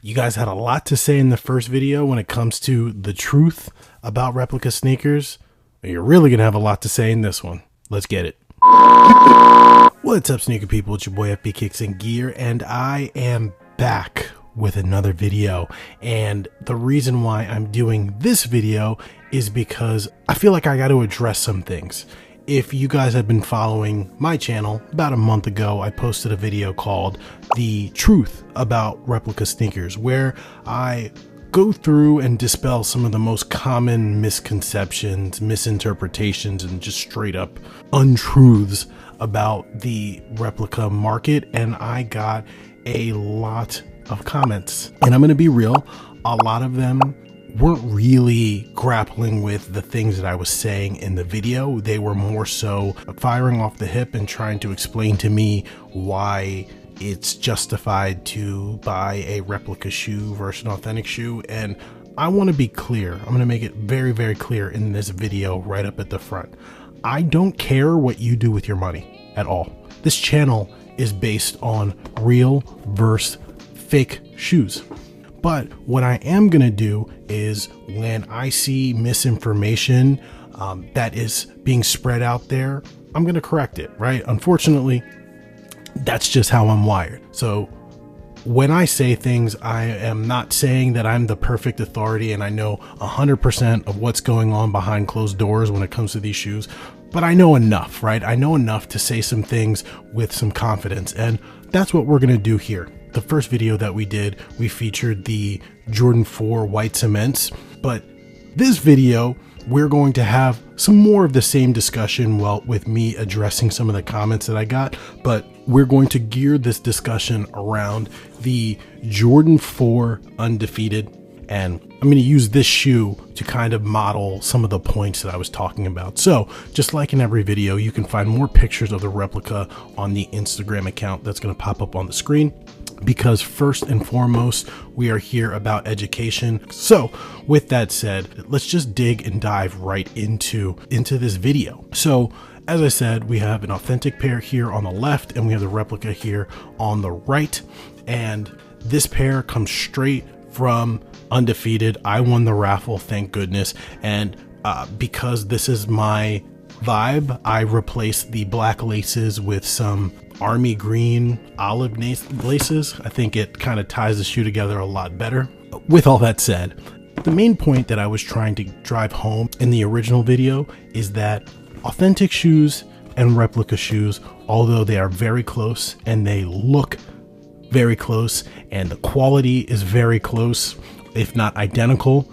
You guys had a lot to say in the first video when it comes to the truth about replica sneakers. You're really going to have a lot to say in this one. Let's get it. What's up, sneaker people? It's your boy FB Kicks and Gear, and I am back with another video. And the reason why I'm doing this video is because I feel like I got to address some things. If you guys have been following my channel, about a month ago, I posted a video called The Truth About Replica Sneakers, where I go through and dispel some of the most common misconceptions, misinterpretations, and just straight up untruths about the replica market. And I got a lot of comments, and I'm going to be real, a lot of them weren't really grappling with the things that I was saying in the video. They were more so firing off the hip and trying to explain to me why it's justified to buy a replica shoe versus an authentic shoe. And I want to be clear. I'm going to make it very, very clear in this video right up at the front. I don't care what you do with your money at all. This channel is based on real versus fake shoes. But what I am going to do is when I see misinformation that is being spread out there, I'm going to correct it, right? Unfortunately, that's just how I'm wired. So when I say things, I am not saying that I'm the perfect authority and I know 100% of what's going on behind closed doors when it comes to these shoes, but I know enough, right? I know enough to say some things with some confidence, and that's what we're going to do here. The first video that we did, we featured the Jordan 4 white cements, but this video, we're going to have some more of the same discussion, well, with me addressing some of the comments that I got, but we're going to gear this discussion around the Jordan 4 Undefeated, and I'm going to use this shoe to kind of model some of the points that I was talking about. So just like in every video, you can find more pictures of the replica on the Instagram account that's going to pop up on the screen, because first and foremost, we are here about education. So with that said, let's just dig and dive right into this video. So as I said, we have an authentic pair here on the left and we have the replica here on the right. And this pair comes straight from Undefeated. I won the raffle, thank goodness. And because this is my vibe, I replaced the black laces with some army green olive laces. I think it kind of ties the shoe together a lot better. With all that said, the main point that I was trying to drive home in the original video is that authentic shoes and replica shoes, although they are very close and they look very close and the quality is very close, if not identical,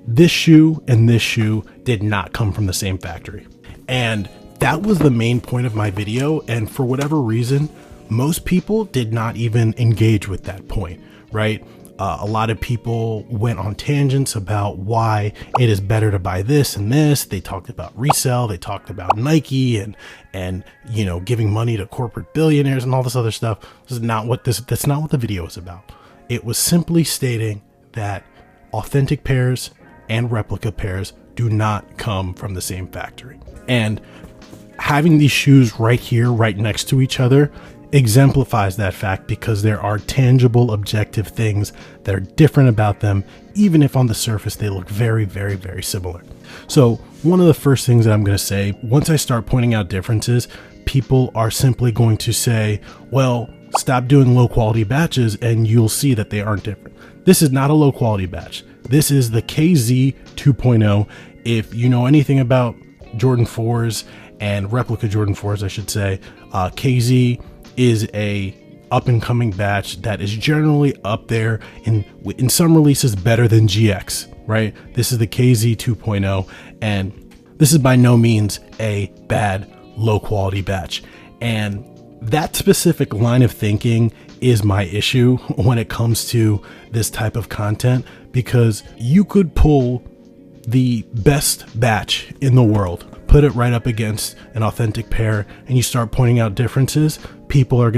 this shoe and this shoe did not come from the same factory. And that was the main point of my video, and for whatever reason, most people did not even engage with that point, right? A lot of people went on tangents about why it is better to buy this and this. They talked about resale, they talked about Nike and you know, giving money to corporate billionaires and all this other stuff. That's not what the video is about. It was simply stating that authentic pairs and replica pairs do not come from the same factory. And having these shoes right here, right next to each other, exemplifies that fact, because there are tangible, objective things that are different about them, even if on the surface they look very, very, very similar. So one of the first things that I'm going to say, once I start pointing out differences, people are simply going to say, well, stop doing low quality batches and you'll see that they aren't different. This is not a low quality batch. This is the KZ 2.0. If you know anything about Jordan 4s and replica Jordan 4s, I should say, KZ is a up and coming batch that is generally up there in some releases better than GX, right? This is the KZ 2.0, and this is by no means a bad low quality batch. And that specific line of thinking is my issue when it comes to this type of content, because you could pull the best batch in the world, put it right up against an authentic pair, and you start pointing out differences, people are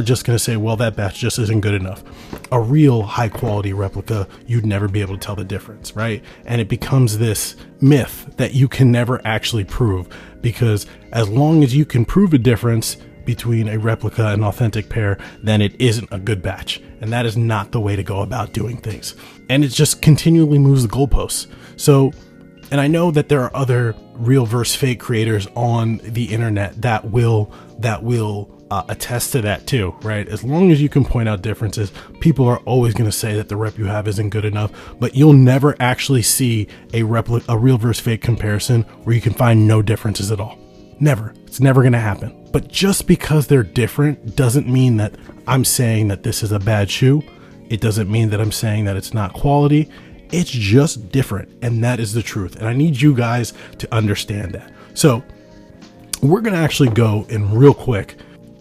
just gonna say, well, that batch just isn't good enough. A real high quality replica, you'd never be able to tell the difference, right? And it becomes this myth that you can never actually prove, because as long as you can prove a difference, between a replica and authentic pair, then it isn't a good batch. And that is not the way to go about doing things. And it just continually moves the goalposts. So, and I know that there are other real versus fake creators on the internet that will attest to that too, right? As long as you can point out differences, people are always going to say that the rep you have isn't good enough, but you'll never actually see a real versus fake comparison where you can find no differences at all. Never. It's never going to happen. But just because they're different doesn't mean that I'm saying that this is a bad shoe. It doesn't mean that I'm saying that it's not quality. It's just different, and that is the truth. And I need you guys to understand that. So we're going to actually go and real quick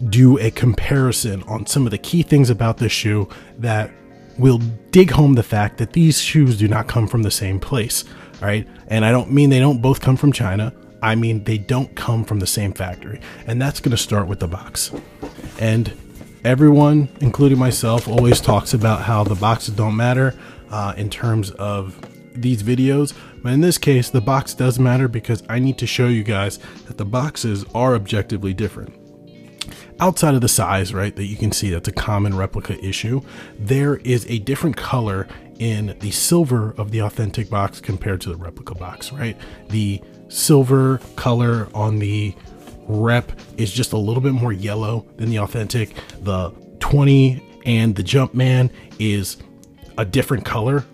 do a comparison on some of the key things about this shoe that will dig home the fact that these shoes do not come from the same place. All right. And I don't mean they don't both come from China. I mean, they don't come from the same factory. And that's going to start with the box. And everyone, including myself, always talks about how the boxes don't matter in terms of these videos. But in this case, the box does matter because I need to show you guys that the boxes are objectively different. Outside of the size, right, that you can see that's a common replica issue, there is a different color in the silver of the authentic box compared to the replica box, right? The silver color on the rep is just a little bit more yellow than the authentic. The 20 and the Jumpman is a different color,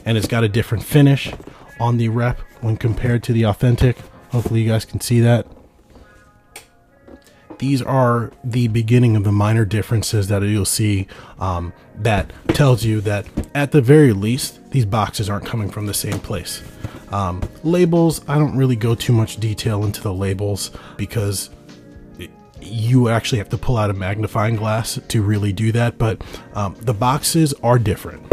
and it's got a different finish on the rep when compared to the authentic. Hopefully you guys can see that. These are the beginning of the minor differences that you'll see that tells you that at the very least, these boxes aren't coming from the same place. Labels, I don't really go too much detail into the labels because you actually have to pull out a magnifying glass to really do that. But the boxes are different.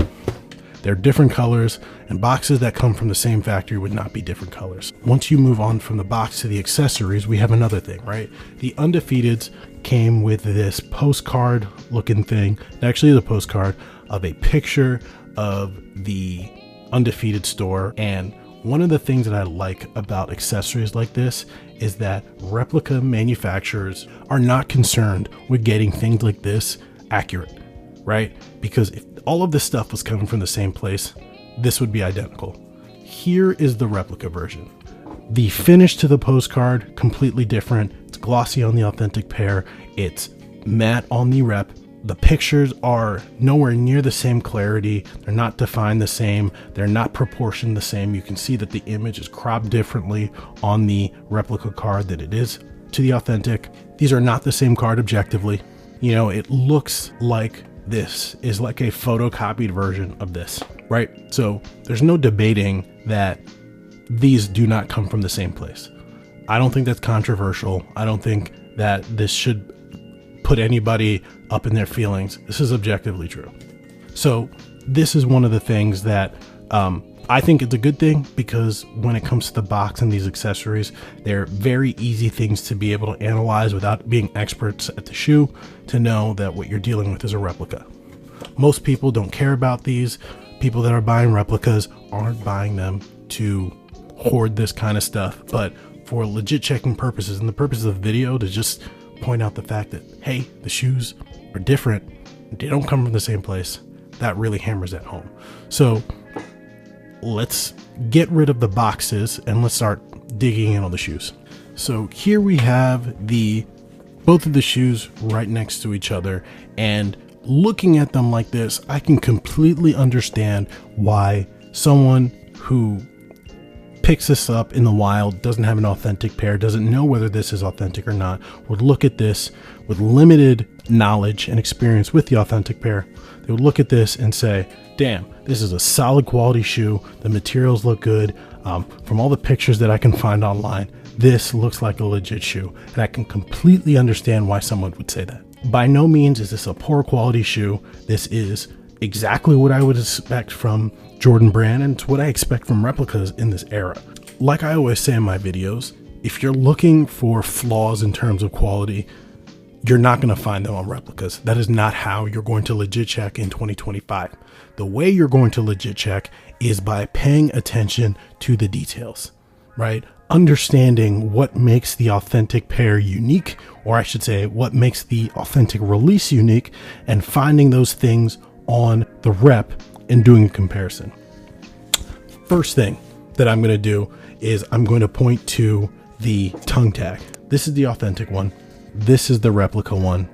They're different colors, and boxes that come from the same factory would not be different colors. Once you move on from the box to the accessories, we have another thing, right? The Undefeateds came with this postcard looking thing. It actually is a postcard of a picture of the Undefeated store. And one of the things that I like about accessories like this is that replica manufacturers are not concerned with getting things like this accurate, right? Because if all of this stuff was coming from the same place, this would be identical. Here is the replica version. The finish to the postcard, completely different. It's glossy on the authentic pair. It's matte on the rep. The pictures are nowhere near the same clarity. They're not defined the same. They're not proportioned the same. You can see that the image is cropped differently on the replica card than it is to the authentic. These are not the same card objectively. You know, it looks like this is like a photocopied version of this, right? So there's no debating that these do not come from the same place. I don't think that's controversial. I don't think that this should put anybody up in their feelings. This is objectively true. So this is one of the things that I think it's a good thing, because when it comes to the box and these accessories, they're very easy things to be able to analyze without being experts at the shoe, to know that what you're dealing with is a replica. Most people don't care about these. People that are buying replicas aren't buying them to hoard this kind of stuff, but for legit checking purposes and the purposes of the video, to just point out the fact that, hey, the shoes are different. They don't come from the same place. That really hammers that home. So let's get rid of the boxes and let's start digging in on the shoes. So here we have both of the shoes right next to each other, and looking at them like this, I can completely understand why someone who picks this up in the wild, doesn't have an authentic pair, doesn't know whether this is authentic or not, would look at this with limited knowledge and experience with the authentic pair. They would look at this and say, damn, this is a solid quality shoe. The materials look good. From all the pictures that I can find online, this looks like a legit shoe. And I can completely understand why someone would say that. By no means is this a poor quality shoe. This is exactly what I would expect from Jordan brand, and it's what I expect from replicas in this era. Like I always say in my videos, if you're looking for flaws in terms of quality, you're not going to find them on replicas. That is not how you're going to legit check in 2025. The way you're going to legit check is by paying attention to the details, right? understanding what makes the authentic pair unique, or I should say what makes the authentic release unique, and finding those things on the rep and doing a comparison. First thing that I'm going to do is I'm going to point to the tongue tag. This is the authentic one. This is the replica one.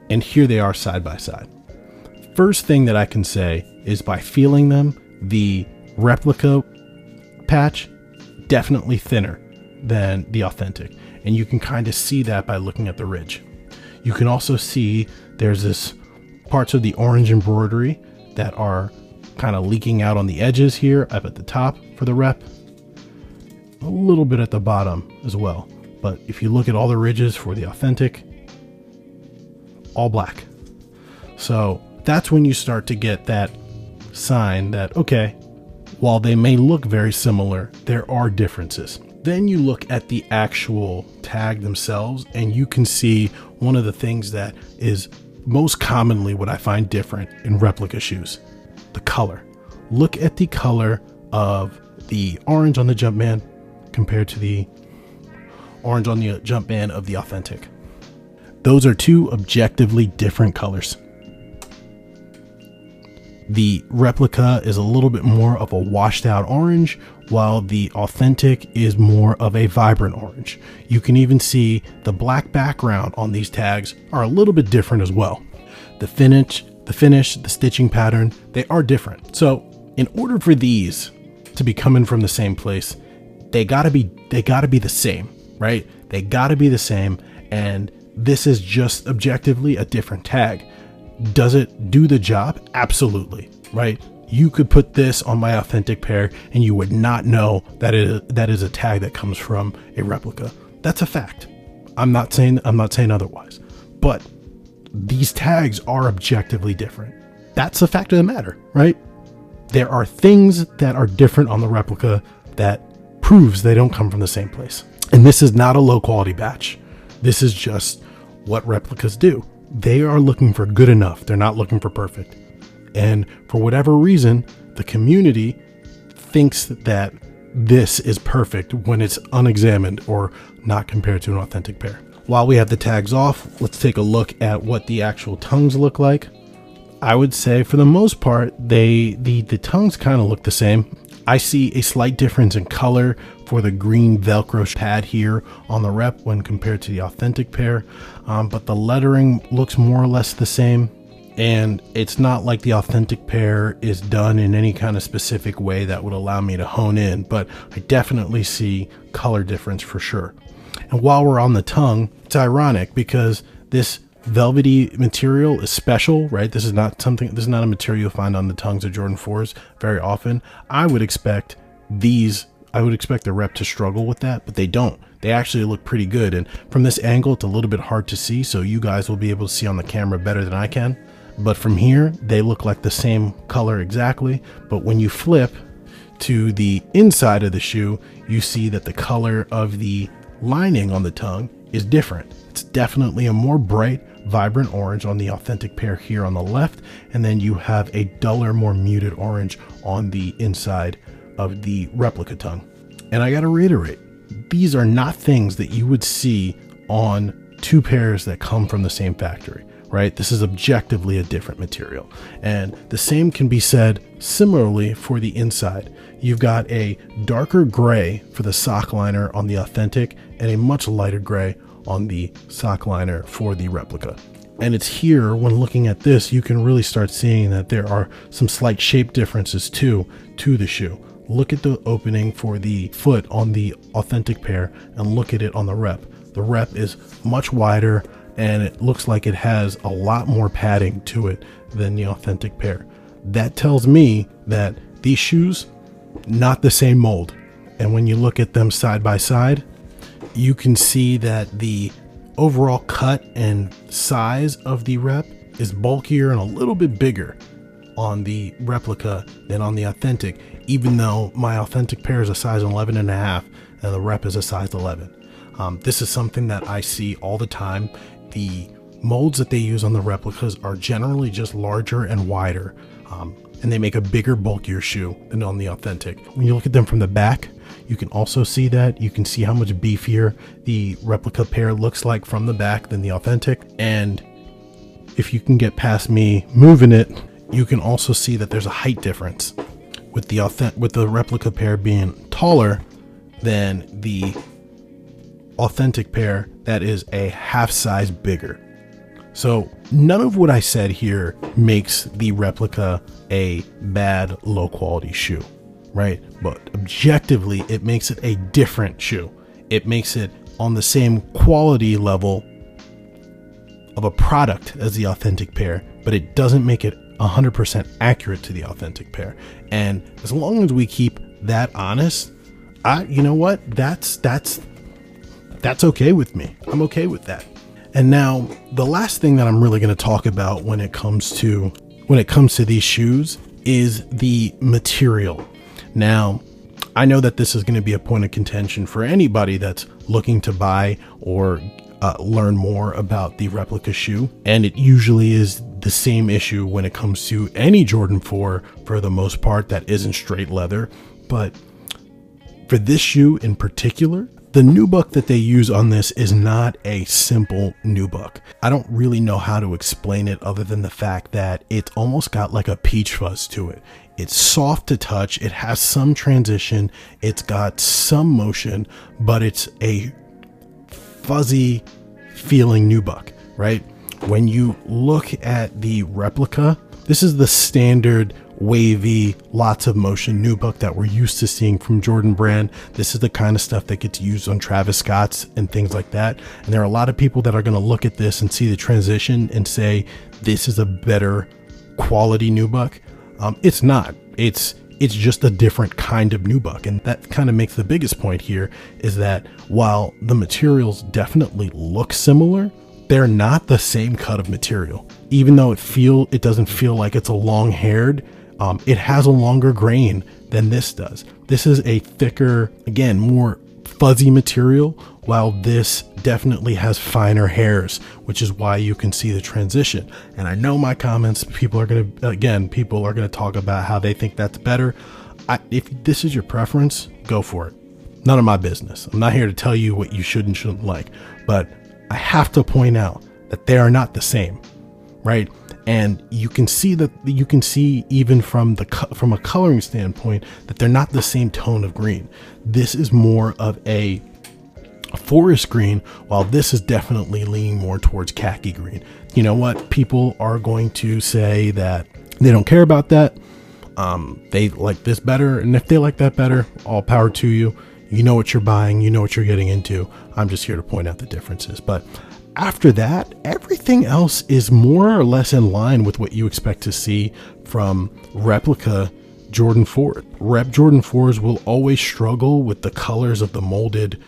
And here they are side by side. First thing that I can say is by feeling them, the replica patch definitely thinner than the authentic. And you can kind of see that by looking at the ridge. You can also see there's this parts of the orange embroidery that are kind of leaking out on the edges here up at the top for the rep, a little bit at the bottom as well. But if you look at all the ridges for the authentic, all black. So that's when you start to get that sign that, okay, while they may look very similar, there are differences. Then you look at the actual tag themselves, and you can see one of the things that is most commonly what I find different in replica shoes: the color. Look at the color of the orange on the Jumpman compared to the orange on the Jumpman of the authentic. Those are two objectively different colors. The replica is a little bit more of a washed out orange, while the authentic is more of a vibrant orange. You can even see the black background on these tags are a little bit different as well. The finish, the stitching pattern, they are different. So in order for these to be coming from the same place, they gotta be the same, right? They gotta be the same. And this is just objectively a different tag. Does it do the job? Absolutely, right? You could put this on my authentic pair and you would not know that that is a tag that comes from a replica. That's a fact. I'm not saying otherwise. But these tags are objectively different. That's the fact of the matter, right? There are things that are different on the replica that proves they don't come from the same place. And this is not a low quality batch. This is just what replicas do. They are looking for good enough. They're not looking for perfect. And for whatever reason, the community thinks that this is perfect when it's unexamined or not compared to an authentic pair. While we have the tags off, let's take a look at what the actual tongues look like. I would say for the most part, the tongues kind of look the same. I see a slight difference in color for the green Velcro pad here on the rep when compared to the authentic pair, but the lettering looks more or less the same. And it's not like the authentic pair is done in any kind of specific way that would allow me to hone in, but I definitely see color difference for sure. And while we're on the tongue, it's ironic because this velvety material is special, right? This is not a material you'll find on the tongues of Jordan 4s very often. I would expect the rep to struggle with that, but they don't. They actually look pretty good. And from this angle, it's a little bit hard to see, so you guys will be able to see on the camera better than I can. But from here, they look like the same color exactly. But when you flip to the inside of the shoe, you see that the color of the lining on the tongue is different. It's definitely a more bright, vibrant orange on the authentic pair here on the left, and then you have a duller, more muted orange on the inside of the replica tongue. And I gotta reiterate, these are not things that you would see on two pairs that come from the same factory, right? This is objectively a different material. And the same can be said similarly for the inside. You've got a darker gray for the sock liner on the authentic and a much lighter gray on the sock liner for the replica. And it's here when looking at this, you can really start seeing that there are some slight shape differences too to the shoe. Look at the opening for the foot on the authentic pair and look at it on the rep. The rep is much wider and it looks like it has a lot more padding to it than the authentic pair. That tells me that these shoes, not the same mold. And when you look at them side by side, you can see that the overall cut and size of the rep is bulkier and a little bit bigger on the replica than on the authentic, even though my authentic pair is a size 11 and a half and the rep is a size 11. This is something that I see all the time. The molds that they use on the replicas are generally just larger and wider. and they make a bigger, bulkier shoe than on the Authentic. When you look at them from the back, you can also see that. You can see how much beefier the Replica pair looks like from the back than the Authentic. And if you can get past me moving it, you can also see that there's a height difference with the Replica pair being taller than the Authentic pair that is a half size bigger. So none of what I said here makes the Replica a bad, low quality shoe, right? But objectively, it makes it a different shoe. It makes it on the same quality level of a product as the Authentic pair, but it doesn't make it 100% accurate to the Authentic pair. And as long as we keep that honest, you know what? That's okay with me. I'm okay with that. And now the last thing that I'm really going to talk about when it comes to these shoes is the material. Now, I know that this is going to be a point of contention for anybody that's looking to buy or learn more about the Replica shoe. And it usually is the same issue when it comes to any Jordan 4 for the most part that isn't straight leather. But for this shoe in particular, the nubuck that they use on this is not a simple nubuck. I don't really know how to explain it other than the fact that it's almost got like a peach fuzz to it. It's soft to touch. It has some transition. It's got some motion, but it's a fuzzy feeling nubuck, right? When you look at the Replica, this is the standard wavy, lots of motion nubuck that we're used to seeing from Jordan Brand. This is the kind of stuff that gets used on Travis Scott's and things like that. And there are a lot of people that are going to look at this and see the transition and say, this is a better quality nubuck. It's not. It's just a different kind of nubuck. And that kind of makes the biggest point here is that while the materials definitely look similar, they're not the same cut of material. Even though it doesn't feel like it's a long-haired, it has a longer grain than this does. This is a thicker, again, more fuzzy material, while this definitely has finer hairs, which is why you can see the transition. And I know my comments, people are going to talk about how they think that's better. If this is your preference, go for it. None of my business. I'm not here to tell you what you should and shouldn't like, but I have to point out that they are not the same, right? And you can see even from a coloring standpoint that they're not the same tone of green. This is more of a forest green, while this is definitely leaning more towards khaki green. You know what? People are going to say that they don't care about that. They like this better, and if they like that better, all power to you. You know what you're buying, you know what you're getting into. I'm just here to point out the differences. But after that, everything else is more or less in line with what you expect to see from Replica Jordan 4. Rep Jordan 4s will always struggle with the colors of the molded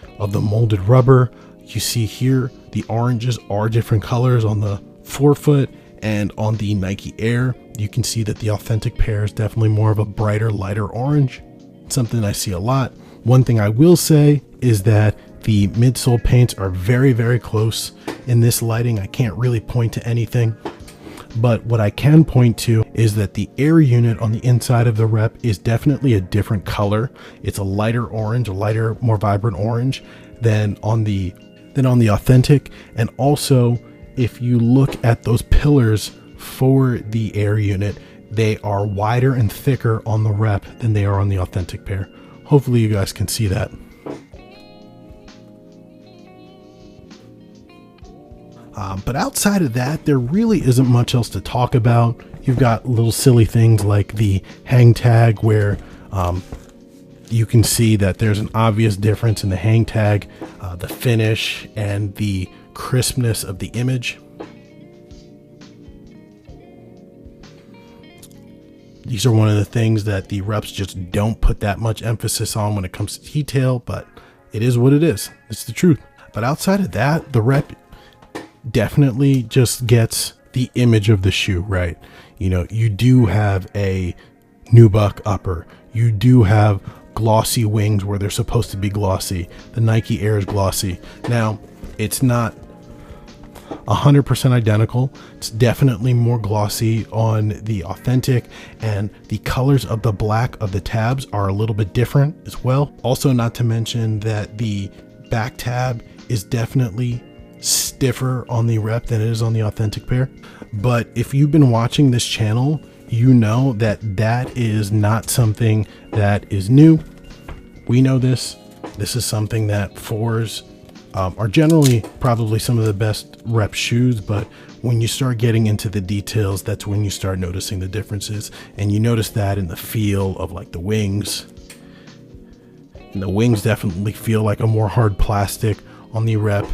rubber. You see here, the oranges are different colors on the forefoot, and on the Nike Air, you can see that the Authentic pair is definitely more of a brighter, lighter orange. Something I see a lot. One thing I will say is that the midsole paints are very, very close in this lighting. I can't really point to anything, but what I can point to is that the air unit on the inside of the Rep is definitely a different color. It's a lighter orange, a lighter, more vibrant orange than on the Authentic. And also, if you look at those pillars for the air unit, they are wider and thicker on the Rep than they are on the Authentic pair. Hopefully you guys can see that. But outside of that, there really isn't much else to talk about. You've got little silly things like the hang tag, where you can see that there's an obvious difference in the hang tag, the finish, and the crispness of the image. These are one of the things that the reps just don't put that much emphasis on when it comes to detail, but it is what it is. It's the truth. But outside of that, the Rep definitely just gets the image of the shoe right. You know, you do have a nubuck upper. You do have glossy wings where they're supposed to be glossy. The Nike Air is glossy. Now, it's not 100% identical. It's definitely more glossy on the authentic, and the colors of the black of the tabs are a little bit different as well. Also, not to mention that the back tab is definitely stiffer on the Rep than it is on the authentic pair. But if you've been watching this channel, you know that that is not something that is new. We know this. This is something that 4s are generally probably some of the best Rep shoes, but when you start getting into the details, that's when you start noticing the differences. And you notice that in the feel of like the wings. And the wings definitely feel like a more hard plastic on the Rep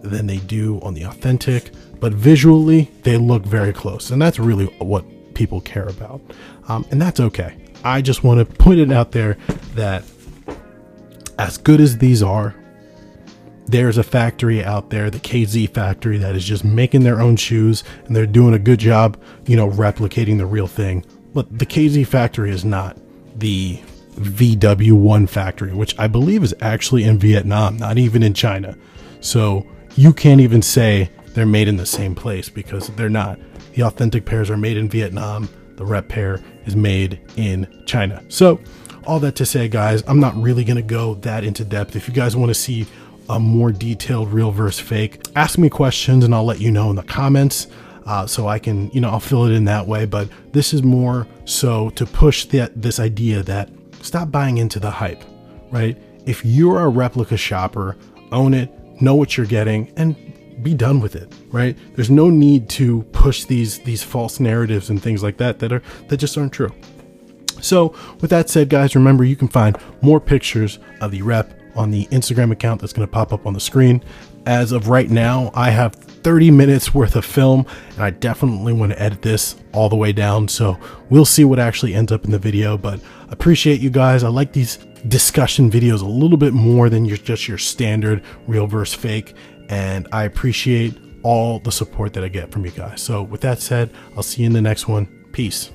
than they do on the authentic, but visually they look very close, and that's really what people care about, and that's okay. I just want to put it out there that as good as these are, there's a factory out there, the KZ factory, that is just making their own shoes, and they're doing a good job, you know, replicating the real thing. But the KZ factory is not the VW1 factory, which I believe is actually in Vietnam, not even in China. So you can't even say they're made in the same place, because they're not. The authentic pairs are made in Vietnam. The Rep pair is made in China. So all that to say, guys, I'm not really going to go that into depth. If you guys want to see a more detailed real versus fake, ask me questions and I'll let you know in the comments, so I can, you know, I'll fill it in that way. But this is more so to push this idea that stop buying into the hype, right? If you're a replica shopper, own it, know what you're getting, and be done with it, right? There's no need to push these false narratives and things like that that just aren't true. So with that said, guys, remember you can find more pictures of the Rep on the Instagram account that's going to pop up on the screen. As of right now, I have 30 minutes worth of film, and I definitely want to edit this all the way down, so we'll see what actually ends up in the video. But I appreciate you guys. I like these discussion videos a little bit more than just your standard real versus fake, and I appreciate all the support that I get from you guys. So with that said, I'll see you in the next one. Peace.